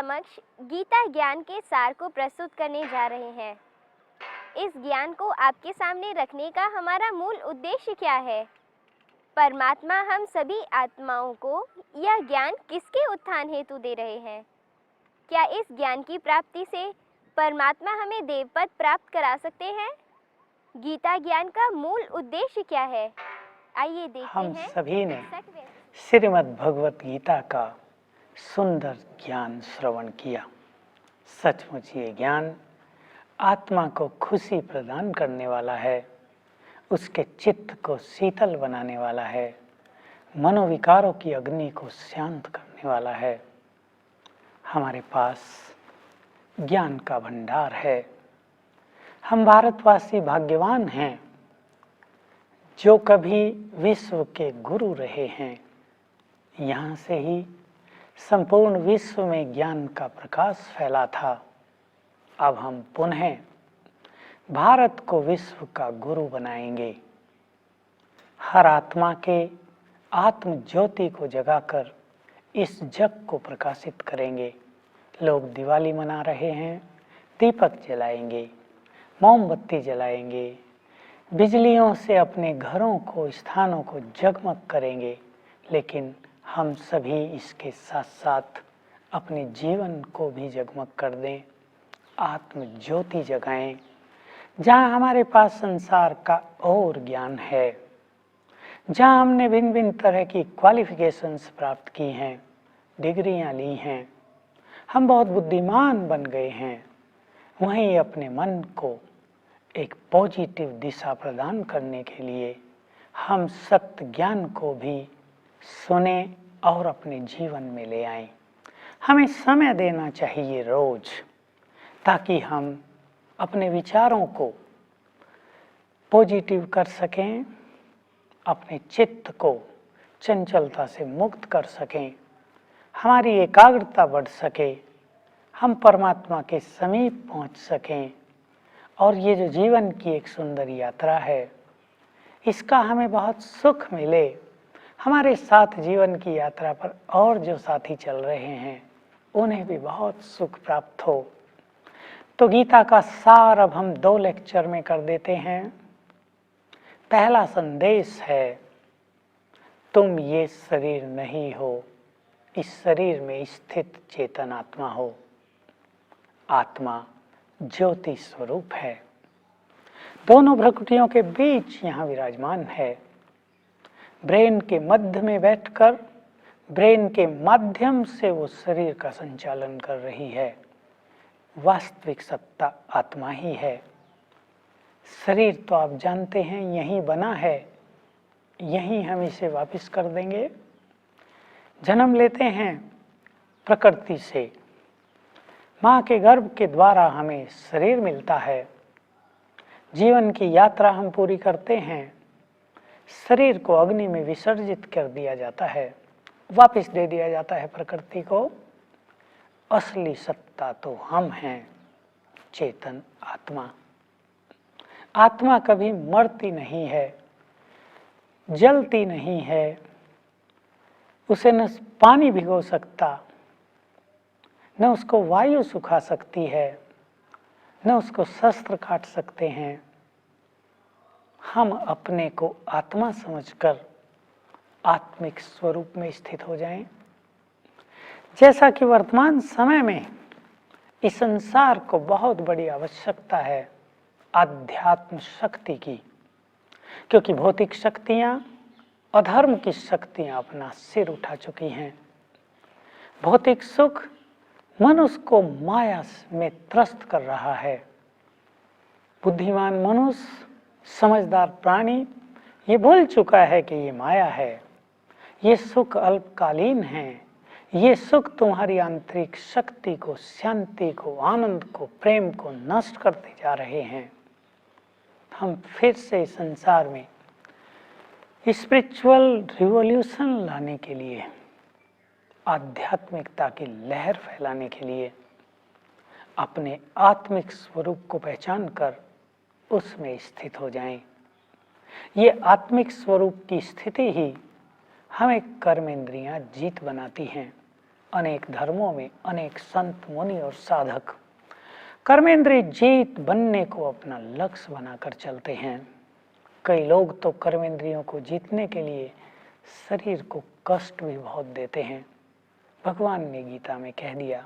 समक्ष गीता ज्ञान के सार को प्रस्तुत करने जा रहे हैं। इस ज्ञान को आपके सामने रखने का हमारा मूल उद्देश्य क्या है? परमात्मा हम सभी आत्माओं को यह ज्ञान किसके उत्थान हेतु दे रहे हैं? क्या इस ज्ञान की प्राप्ति से परमात्मा हमें देवपद प्राप्त करा सकते हैं? गीता ज्ञान का मूल उद्देश्य क्या है? आइए देखते हम हैं। सभी ने श्रीमद् भगवत गीता का सुंदर ज्ञान श्रवण किया। सचमुच ये ज्ञान आत्मा को खुशी प्रदान करने वाला है, उसके चित्त को शीतल बनाने वाला है, मनोविकारों की अग्नि को शांत करने वाला है। हमारे पास ज्ञान का भंडार है। हम भारतवासी भाग्यवान हैं जो कभी विश्व के गुरु रहे हैं। यहाँ से ही संपूर्ण विश्व में ज्ञान का प्रकाश फैला था। अब हम पुनः भारत को विश्व का गुरु बनाएंगे। हर आत्मा के आत्म ज्योति को जगाकर इस जग को प्रकाशित करेंगे। लोग दिवाली मना रहे हैं, दीपक जलाएंगे, मोमबत्ती जलाएंगे, बिजलियों से अपने घरों को, स्थानों को जगमग करेंगे, लेकिन हम सभी इसके साथ साथ अपने जीवन को भी जगमग कर दें, आत्म ज्योति जगाएं। जहाँ हमारे पास संसार का और ज्ञान है, जहाँ हमने भिन्न भिन्न तरह की क्वालिफिकेशंस प्राप्त की हैं, डिग्रियाँ ली हैं, हम बहुत बुद्धिमान बन गए हैं, वहीं अपने मन को एक पॉजिटिव दिशा प्रदान करने के लिए हम सत्य ज्ञान को भी सुने और अपने जीवन में ले आएं। हमें समय देना चाहिए रोज, ताकि हम अपने विचारों को पॉजिटिव कर सकें, अपने चित्त को चंचलता से मुक्त कर सकें, हमारी एकाग्रता बढ़ सके, हम परमात्मा के समीप पहुंच सकें। और ये जो जीवन की एक सुंदर यात्रा है, इसका हमें बहुत सुख मिले। हमारे साथ जीवन की यात्रा पर और जो साथी चल रहे हैं, उन्हें भी बहुत सुख प्राप्त हो। तो गीता का सार अब हम 2 लेक्चर में कर देते हैं। पहला संदेश है, तुम ये शरीर नहीं हो, इस शरीर में स्थित चेतन आत्मा हो। आत्मा ज्योति स्वरूप है, दोनों भ्रकुटियों के बीच यहाँ विराजमान है। ब्रेन के मध्य में बैठकर ब्रेन के माध्यम से वो शरीर का संचालन कर रही है। वास्तविक सत्ता आत्मा ही है। शरीर तो आप जानते हैं यहीं बना है, यहीं हम इसे वापस कर देंगे। जन्म लेते हैं प्रकृति से, माँ के गर्भ के द्वारा हमें शरीर मिलता है। जीवन की यात्रा हम पूरी करते हैं, शरीर को अग्नि में विसर्जित कर दिया जाता है, वापस दे दिया जाता है प्रकृति को। असली सत्ता तो हम हैं, चेतन आत्मा। आत्मा कभी मरती नहीं है, जलती नहीं है, उसे न पानी भिगो सकता, न उसको वायु सुखा सकती है, न उसको शस्त्र काट सकते हैं। हम अपने को आत्मा समझकर आत्मिक स्वरूप में स्थित हो जाएं। जैसा कि वर्तमान समय में इस संसार को बहुत बड़ी आवश्यकता है आध्यात्म शक्ति की, क्योंकि भौतिक शक्तियां, अधर्म की शक्तियां अपना सिर उठा चुकी हैं। भौतिक सुख मनुष्य को माया में त्रस्त कर रहा है। बुद्धिमान मनुष्य, समझदार प्राणी ये भूल चुका है कि ये माया है, ये सुख अल्पकालीन है, ये सुख तुम्हारी आंतरिक शक्ति को, शांति को, आनंद को, प्रेम को नष्ट करते जा रहे हैं। हम फिर से संसार में स्पिरिचुअल रिवॉल्यूशन लाने के लिए, आध्यात्मिकता की लहर फैलाने के लिए अपने आत्मिक स्वरूप को पहचान कर उसमें स्थित हो जाएं। ये आत्मिक स्वरूप की स्थिति ही हमें कर्मेंद्रियां जीत बनाती हैं। अनेक धर्मों में अनेक संत मुनि और साधक कर्मेंद्रिय जीत बनने को अपना लक्ष्य बनाकर चलते हैं। कई लोग तो कर्मेंद्रियों को जीतने के लिए शरीर को कष्ट भी बहुत देते हैं। भगवान ने गीता में कह दिया,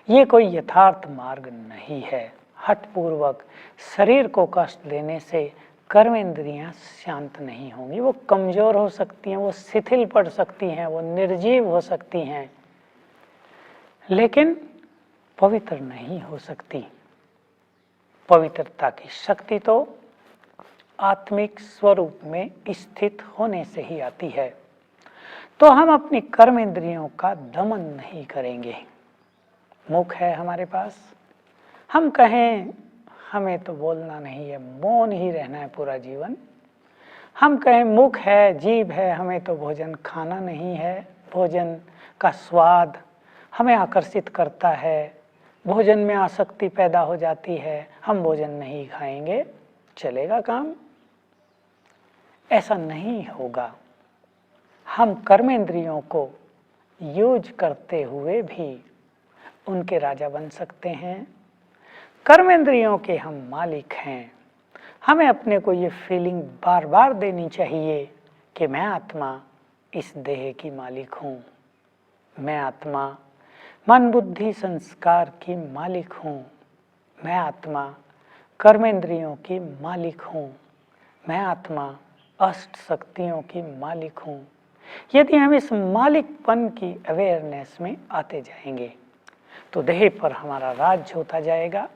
ये कोई यथार्थ मार्ग नहीं है। हठपूर्वक शरीर को कष्ट देने से कर्मेंद्रियां शांत नहीं होंगी, वो कमजोर हो सकती हैं, वो शिथिल पड़ सकती हैं, वो निर्जीव हो सकती हैं, लेकिन पवित्र नहीं हो सकती। पवित्रता की शक्ति तो आत्मिक स्वरूप में स्थित होने से ही आती है। तो हम अपनी कर्मेंद्रियों का दमन नहीं करेंगे। मुख है हमारे पास, हम कहें हमें तो बोलना नहीं है, मौन ही रहना है पूरा जीवन। हम कहें मुख है, जीभ है, हमें तो भोजन खाना नहीं है, भोजन का स्वाद हमें आकर्षित करता है, भोजन में आसक्ति पैदा हो जाती है, हम भोजन नहीं खाएंगे, चलेगा काम? ऐसा नहीं होगा। हम कर्मेंद्रियों को यूज करते हुए भी उनके राजा बन सकते हैं। कर्मेंद्रियों के हम मालिक हैं। हमें अपने को ये फीलिंग बार बार देनी चाहिए कि मैं आत्मा इस देह की मालिक हूँ, मैं आत्मा मन बुद्धि संस्कार की मालिक हूँ, मैं आत्मा कर्मेंद्रियों की मालिक हूँ, मैं आत्मा अष्ट शक्तियों की मालिक हूँ। यदि हम इस मालिकपन की अवेयरनेस में आते जाएंगे तो देह पर हमारा राज्य होता जाएगा।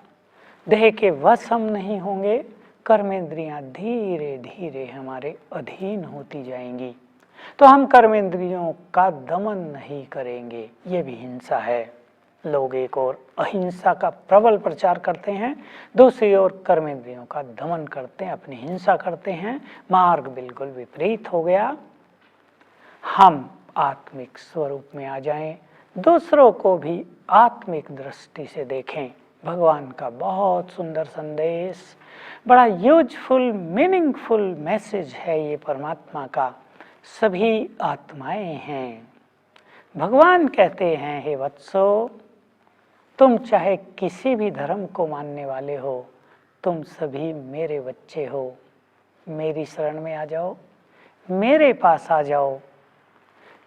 देह के वश हम नहीं होंगे, कर्मेंद्रियां धीरे धीरे हमारे अधीन होती जाएंगी। तो हम कर्मेंद्रियों का दमन नहीं करेंगे, ये भी हिंसा है। लोग एक और अहिंसा का प्रबल प्रचार करते हैं, दूसरी ओर कर्मेंद्रियों का दमन करते हैं, अपनी हिंसा करते हैं। मार्ग बिल्कुल विपरीत हो गया। हम आत्मिक स्वरूप में आ जाएं, दूसरों को भी आत्मिक दृष्टि से देखें। भगवान का बहुत सुंदर संदेश, बड़ा यूजफुल मीनिंगफुल मैसेज है ये परमात्मा का। सभी आत्माएं हैं। भगवान कहते हैं, हे वत्सो, तुम चाहे किसी भी धर्म को मानने वाले हो, तुम सभी मेरे बच्चे हो। मेरी शरण में आ जाओ, मेरे पास आ जाओ।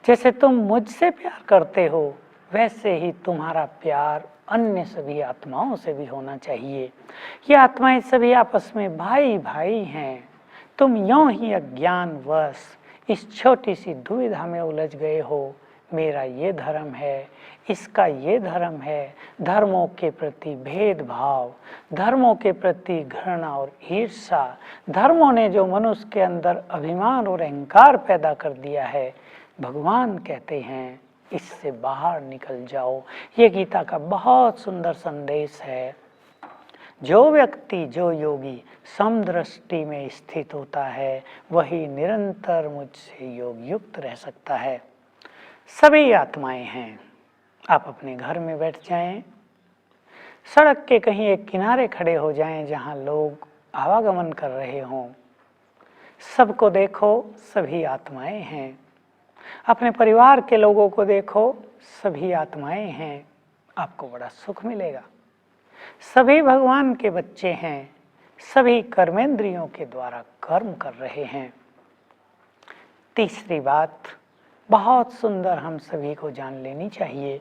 जैसे तुम मुझसे प्यार करते हो, वैसे ही तुम्हारा प्यार अन्य सभी आत्माओं से भी होना चाहिए। ये आत्माएं सभी आपस में भाई भाई हैं। तुम यों ही अज्ञानवश इस छोटी सी दुविधा में उलझ गए हो, मेरा ये धर्म है, इसका ये धर्म है। धर्मों के प्रति भेदभाव, धर्मों के प्रति घृणा और ईर्ष्या, धर्मों ने जो मनुष्य के अंदर अभिमान और अहंकार पैदा कर दिया है, भगवान कहते हैं इससे बाहर निकल जाओ। ये गीता का बहुत सुंदर संदेश है। जो व्यक्ति, जो योगी समदृष्टि में स्थित होता है, वही निरंतर मुझसे योग युक्त रह सकता है। सभी आत्माएं हैं। आप अपने घर में बैठ जाएं, सड़क के कहीं एक किनारे खड़े हो जाएं जहां लोग आवागमन कर रहे हों, सबको देखो, सभी आत्माएं हैं। अपने परिवार के लोगों को देखो, सभी आत्माएं हैं। आपको बड़ा सुख मिलेगा। सभी भगवान के बच्चे हैं, सभी कर्मेंद्रियों के द्वारा कर्म कर रहे हैं। तीसरी बात बहुत सुंदर हम सभी को जान लेनी चाहिए।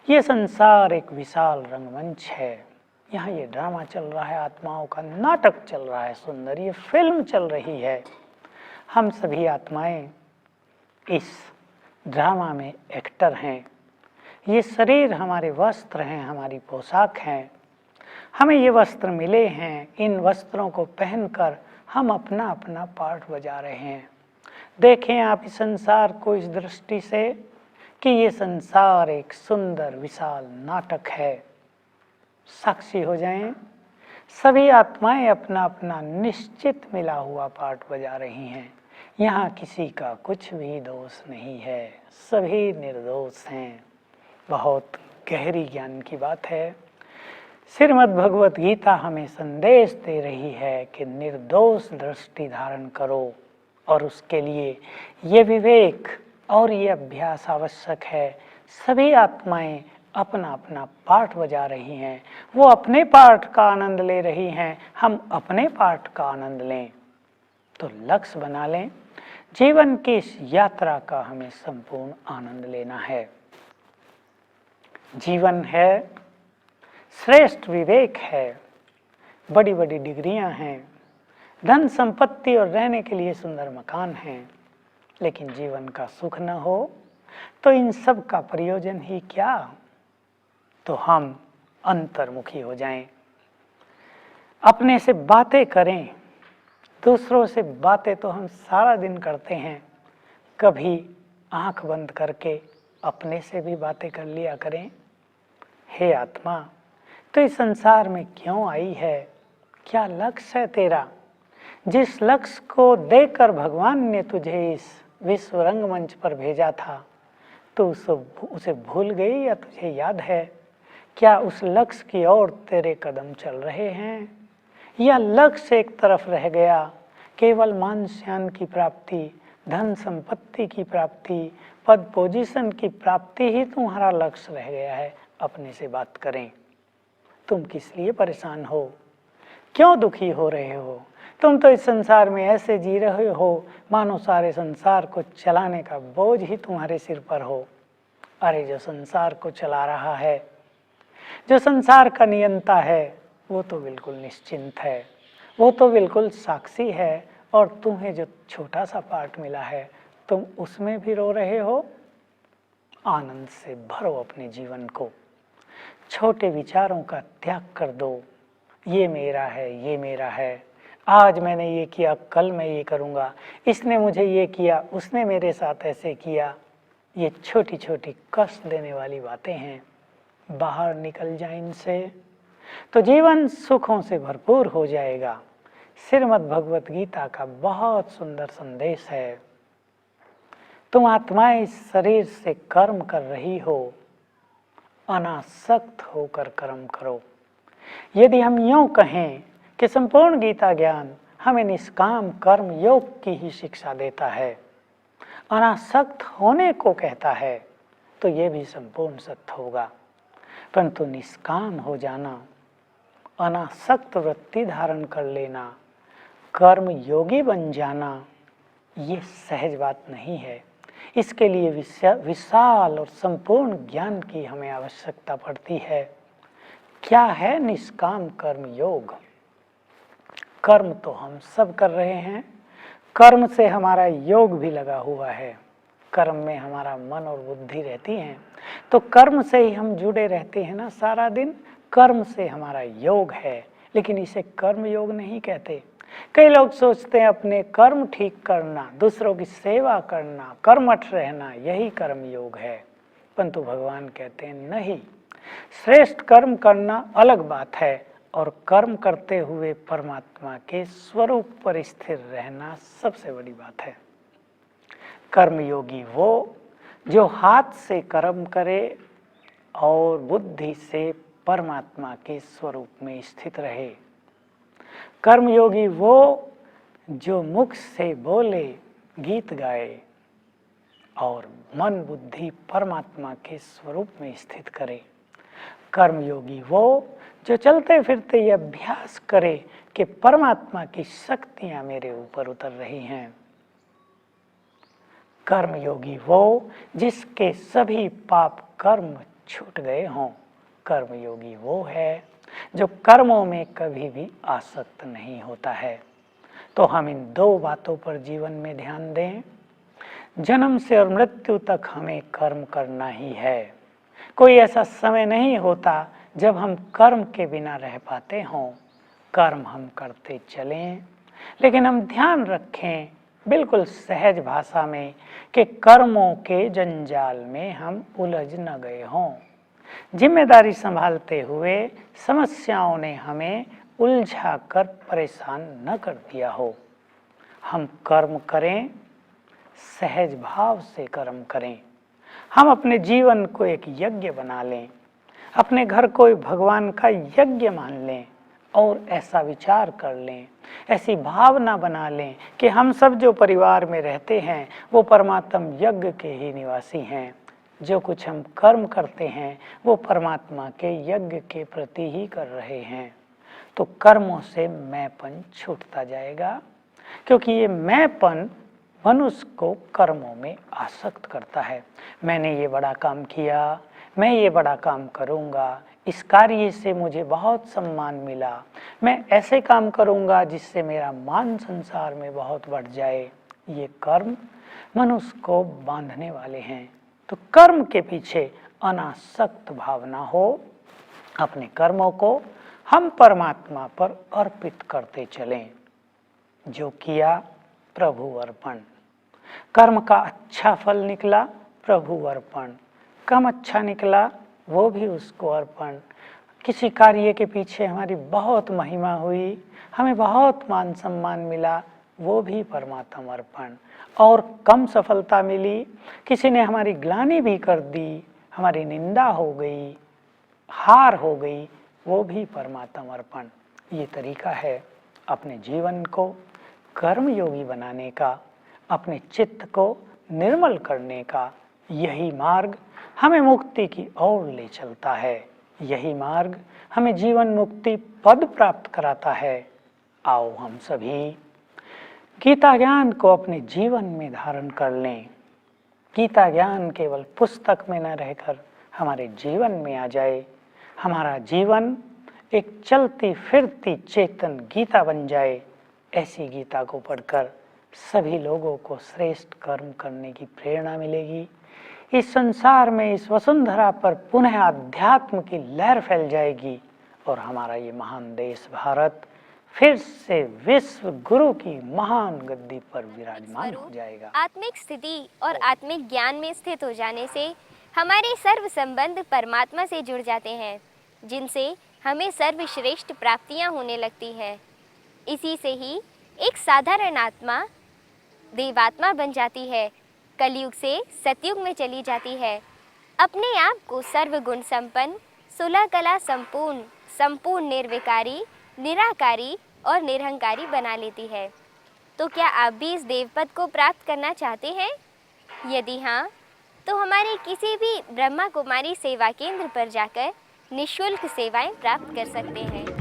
ये संसार एक विशाल रंगमंच है। यहाँ ये ड्रामा चल रहा है, आत्माओं का नाटक चल रहा है, सुंदर ये फिल्म चल रही है। हम सभी आत्माएं इस ड्रामा में एक्टर हैं। ये शरीर हमारे वस्त्र हैं, हमारी पोशाक हैं। हमें ये वस्त्र मिले हैं, इन वस्त्रों को पहनकर हम अपना अपना पार्ट बजा रहे हैं। देखें आप इस संसार को इस दृष्टि से कि ये संसार एक सुंदर विशाल नाटक है। साक्षी हो जाएं, सभी आत्माएं अपना अपना निश्चित मिला हुआ पार्ट बजा रही हैं। यहाँ किसी का कुछ भी दोष नहीं है, सभी निर्दोष हैं। बहुत गहरी ज्ञान की बात है। श्रीमद् भगवत गीता हमें संदेश दे रही है कि निर्दोष दृष्टि धारण करो, और उसके लिए ये विवेक और ये अभ्यास आवश्यक है। सभी आत्माएं अपना अपना पार्ट बजा रही हैं, वो अपने पार्ट का आनंद ले रही हैं, हम अपने पार्ट का आनंद लें। तो लक्ष्य बना लें, जीवन की इस यात्रा का हमें संपूर्ण आनंद लेना है। जीवन है, श्रेष्ठ विवेक है, बड़ी बड़ी डिग्रियां हैं, धन संपत्ति और रहने के लिए सुंदर मकान हैं, लेकिन जीवन का सुख न हो तो इन सब का प्रयोजन ही क्या। तो हम अंतर्मुखी हो जाएं, अपने से बातें करें। दूसरों से बातें तो हम सारा दिन करते हैं, कभी आंख बंद करके अपने से भी बातें कर लिया करें। हे आत्मा, तो इस संसार में क्यों आई है, क्या लक्ष्य है तेरा? जिस लक्ष्य को देकर भगवान ने तुझे इस विश्व रंगमंच पर भेजा था, तो उसे भूल गई या तुझे याद है? क्या उस लक्ष्य की ओर तेरे कदम चल रहे हैं, या लक्ष्य एक तरफ रह गया? केवल मान सम्मान की प्राप्ति, धन संपत्ति की प्राप्ति, पद पोजीशन की प्राप्ति ही तुम्हारा लक्ष्य रह गया है। अपने से बात करें, तुम किस लिए परेशान हो, क्यों दुखी हो रहे हो? तुम तो इस संसार में ऐसे जी रहे हो मानो सारे संसार को चलाने का बोझ ही तुम्हारे सिर पर हो। अरे जो संसार को चला रहा है, जो संसार का नियंता है, वो तो बिल्कुल निश्चिंत है, वो तो बिल्कुल साक्षी है, और तुम्हें जो छोटा सा पार्ट मिला है तुम उसमें भी रो रहे हो। आनंद से भरो अपने जीवन को, छोटे विचारों का त्याग कर दो। ये मेरा है, ये मेरा है, आज मैंने ये किया, कल मैं ये करूँगा, इसने मुझे ये किया, उसने मेरे साथ ऐसे किया। ये छोटी छोटी कष्ट देने वाली बातें हैं, बाहर निकल जाए इनसे, तो जीवन सुखों से भरपूर हो जाएगा। श्रीमद् भगवत गीता का बहुत सुंदर संदेश है। तुम आत्माएं इस शरीर से कर्म कर रही हो, अनासक्त होकर कर्म करो। यदि हम यूं कहें कि संपूर्ण गीता ज्ञान हमें निष्काम कर्म योग की ही शिक्षा देता है, अनासक्त होने को कहता है, तो ये भी संपूर्ण सत्य होगा। परंतु निष्काम हो जाना, अनासक्त वृत्ति धारण कर लेना, कर्म योगी बन जाना, ये सहज बात नहीं है। इसके लिए विशाल और संपूर्ण ज्ञान की हमें आवश्यकता पड़ती है। क्या है निष्काम कर्म योग? कर्म तो हम सब कर रहे हैं, कर्म से हमारा योग भी लगा हुआ है, कर्म में हमारा मन और बुद्धि रहती हैं, तो कर्म से ही हम जुड़े रहते हैं ना सारा दिन। कर्म से हमारा योग है, लेकिन इसे कर्म योग नहीं कहते। कई लोग सोचते हैं अपने कर्म ठीक करना, दूसरों की सेवा करना, कर्मठ रहना, यही कर्म योग है। परंतु भगवान कहते हैं नहीं, श्रेष्ठ कर्म करना अलग बात है, और कर्म करते हुए परमात्मा के स्वरूप पर स्थिर रहना सबसे बड़ी बात है। कर्मयोगी वो जो हाथ से कर्म करे और बुद्धि से परमात्मा के स्वरूप में स्थित रहे। कर्मयोगी वो जो मुख से बोले, गीत गाए और मन बुद्धि परमात्मा के स्वरूप में स्थित करे। कर्मयोगी वो जो चलते फिरते ये अभ्यास करे कि परमात्मा की शक्तियां मेरे ऊपर उतर रही हैं। कर्मयोगी वो जिसके सभी पाप कर्म छूट गए हों। कर्मयोगी वो है जो कर्मों में कभी भी आसक्त नहीं होता है। तो हम इन दो बातों पर जीवन में ध्यान दें। जन्म से और मृत्यु तक हमें कर्म करना ही है। कोई ऐसा समय नहीं होता जब हम कर्म के बिना रह पाते हों। कर्म हम करते चलें, लेकिन हम ध्यान रखें बिल्कुल सहज भाषा में कि कर्मों के जंजाल में हम उलझ न गए हों। जिम्मेदारी संभालते हुए समस्याओं ने हमें उलझा कर परेशान न कर दिया हो। हम कर्म करें, सहज भाव से कर्म करें। हम अपने जीवन को एक यज्ञ बना लें, अपने घर को भगवान का यज्ञ मान लें और ऐसा विचार कर लें, ऐसी भावना बना लें कि हम सब जो परिवार में रहते हैं वो परमात्म यज्ञ के ही निवासी हैं। जो कुछ हम कर्म करते हैं वो परमात्मा के यज्ञ के प्रति ही कर रहे हैं। तो कर्मों से मैंपन छूटता जाएगा, क्योंकि ये मैंपन मनुष्य को कर्मों में आसक्त करता है। मैंने ये बड़ा काम किया, मैं ये बड़ा काम करूँगा, इस कार्य से मुझे बहुत सम्मान मिला, मैं ऐसे काम करूँगा जिससे मेरा मान संसार में बहुत बढ़ जाए। ये कर्म मनुष्य को बांधने वाले हैं। तो कर्म के पीछे अनासक्त भावना हो, अपने कर्मों को हम परमात्मा पर अर्पित करते चलें। जो किया प्रभु अर्पण, कर्म का अच्छा फल निकला प्रभु अर्पण, कम अच्छा निकला वो भी उसको अर्पण। किसी कार्य के पीछे हमारी बहुत महिमा हुई, हमें बहुत मान सम्मान मिला, वो भी परमात्मा अर्पण। और कम सफलता मिली, किसी ने हमारी ग्लानि भी कर दी, हमारी निंदा हो गई, हार हो गई, वो भी परमात्मा अर्पण। ये तरीका है अपने जीवन को कर्मयोगी बनाने का, अपने चित्त को निर्मल करने का। यही मार्ग हमें मुक्ति की ओर ले चलता है, यही मार्ग हमें जीवन मुक्ति पद प्राप्त कराता है। आओ हम सभी गीता ज्ञान को अपने जीवन में धारण कर लें। गीता ज्ञान केवल पुस्तक में न रहकर हमारे जीवन में आ जाए, हमारा जीवन एक चलती फिरती चेतन गीता बन जाए। ऐसी गीता को पढ़कर सभी लोगों को श्रेष्ठ कर्म करने की प्रेरणा मिलेगी। इस संसार में, इस वसुंधरा पर पुनः अध्यात्म की लहर फैल जाएगी और हमारा ये महान देश भारत फिर से विश्व गुरु की महान गद्दी पर विराजमान हो जाएगा। आत्मिक स्थिति और आत्मिक ज्ञान में स्थित हो जाने से हमारे सर्व संबंध परमात्मा से जुड़ जाते हैं, जिनसे हमें सर्वश्रेष्ठ प्राप्तियां होने लगती है। इसी से ही एक साधारण आत्मा देवात्मा बन जाती है, कलयुग से सतयुग में चली जाती है, अपने आप को सर्वगुण संपन्न, सुलह कला संपूर्ण, संपूर्ण निर्विकारी, निराकारी और निरहंकारी बना लेती है। तो क्या आप भी इस देवपद को प्राप्त करना चाहते हैं? यदि हाँ, तो हमारे किसी भी ब्रह्मा कुमारी सेवा केंद्र पर जाकर निःशुल्क सेवाएं प्राप्त कर सकते हैं।